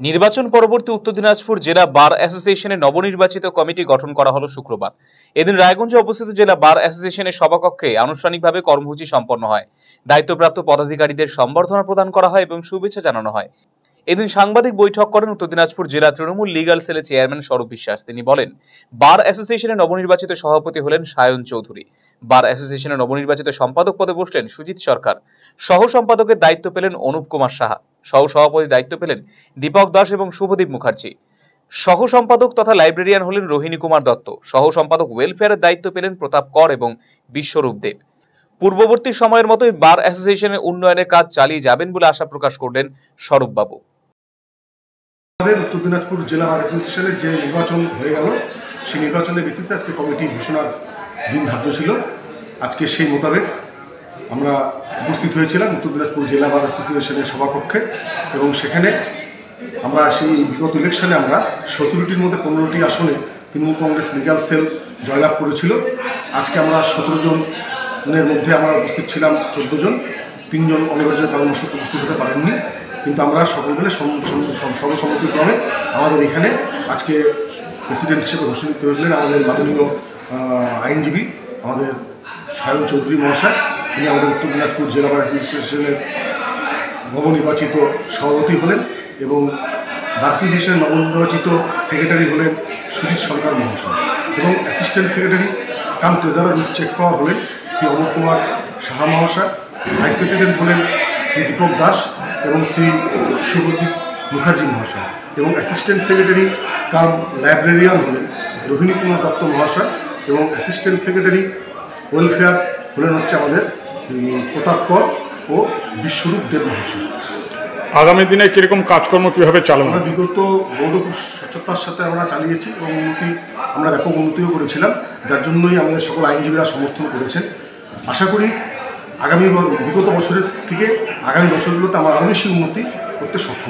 নির্বাচন পরবর্তী উত্তর দিনাজপুর জেলা বার অ্যাসোসিয়েশনের নবনির্বাচিত কমিটি গঠন করা হলো শুক্রবার। এদিন রায়গঞ্জে অবস্থিত জেলা বার অ্যাসোসিয়েশনের সভাকক্ষে আনুষ্ঠানিকভাবে কর্মসূচি সম্পন্ন হয়। দায়িত্বপ্রাপ্ত পদাধিকারীদের সম্বর্ধনা প্রদান করা হয় এবং শুভেচ্ছা জানানো হয়। এদিন সাংবাদিক বৈঠক করেন উত্তর দিনাজপুর জেলা তৃণমূল লিগাল সেলের চেয়ারম্যান স্বরূপ বিশ্বাস। তিনি বলেন, বার অ্যাসোসিয়েশনের নবনির্বাচিত সভাপতি হলেন সায়ন চৌধুরী। বার অ্যাসোসিয়েশনের নবনির্বাচিত সম্পাদক পদে বসলেন সুজিত সরকার। সহ সম্পাদকের দায়িত্ব পেলেন অনুপ কুমার সাহা। সহ সভাপতির দায়িত্ব পেলেন দীপক দাস এবং শুভদীপ মুখার্জি। সহ সম্পাদক তথা লাইব্রেরিয়ান হলেন রোহিণী কুমার দত্ত। সহ সম্পাদক ওয়েলফেয়ারের দায়িত্ব পেলেন প্রতাপ কর এবং বিশ্বরূপ দেব। পূর্ববর্তী সময়ের মতোই বার অ্যাসোসিয়েশনের উন্নয়নের কাজ চালিয়ে যাবেন বলে আশা প্রকাশ করলেন স্বরূপবাবু। আমাদের উত্তর দিনাজপুর জেলা বার অ্যাসোসিয়েশনের যে নির্বাচন হয়ে গেল, সেই নির্বাচনের বেসিসে আজকে কমিটি ঘোষণার দিন ধার্য ছিল। আজকে সেই মোতাবেক আমরা উপস্থিত হয়েছিলাম উত্তর দিনাজপুর জেলা বার অ্যাসোসিয়েশনের সভাকক্ষে, এবং সেখানে আমরা সেই বিগত ইলেকশনে আমরা 17টির মধ্যে 15টি আসনে তৃণমূল কংগ্রেস লিগাল সেল জয়লাভ করেছিল। আজকে আমরা 17 জনের মধ্যে আমরা উপস্থিত ছিলাম 14 জন, 3 জন অনিবার্য কারণবশত উপস্থিত হতে পারেননি, কিন্তু আমরা সকল মিলে সর্বসম্মতিক্রমে আমাদের এখানে আজকে প্রেসিডেন্ট হিসেবে ঘোষণা করেছিলেন আমাদের মাননীয় আইনজীবী আমাদের সায়ন চৌধুরী মহাশয়। তিনি আমাদের উত্তর দিনাজপুর জেলা বার অ্যাসোসিয়েশনের নবনির্বাচিত সভাপতি হলেন, এবং বার অ্যাসোসিয়েশনের নবনির্বাচিত সেক্রেটারি হলেন সুজিত সরকার মহাশয়, এবং assistant secretary cum treasurer with cheque power হলেন শ্রী অমর কুমার সাহা মহাশয়। ভাইস প্রেসিডেন্ট হলেন শ্রী দীপক দাস এবং শ্রী শুভদীপ মুখার্জি মহাশয়, এবং অ্যাসিস্ট্যান্ট সেক্রেটারি কাম লাইব্রেরিয়ান হলেন রোহিণী কুমার দত্ত মহাশয়, এবং অ্যাসিস্ট্যান্ট সেক্রেটারি ওয়েলফেয়ার হলেন আমাদের প্রতাপ কর ও বিশ্বরূপ দেব মহাশয়। আগামী দিনে কীরকম কাজকর্ম কীভাবে চালানো? আমরা বিগত বোর্ডও খুব স্বচ্ছতার সাথে আমরা চালিয়েছি এবং আমরা ব্যাপক উন্নতিও করেছিলাম, যার জন্যই আমাদের সকল আইনজীবীরা সমর্থন করেছেন। আশা করি বিগত বছরের থেকে আগামী বছরগুলোতে আমরা আরও বেশি উন্নতি করতে সক্ষম।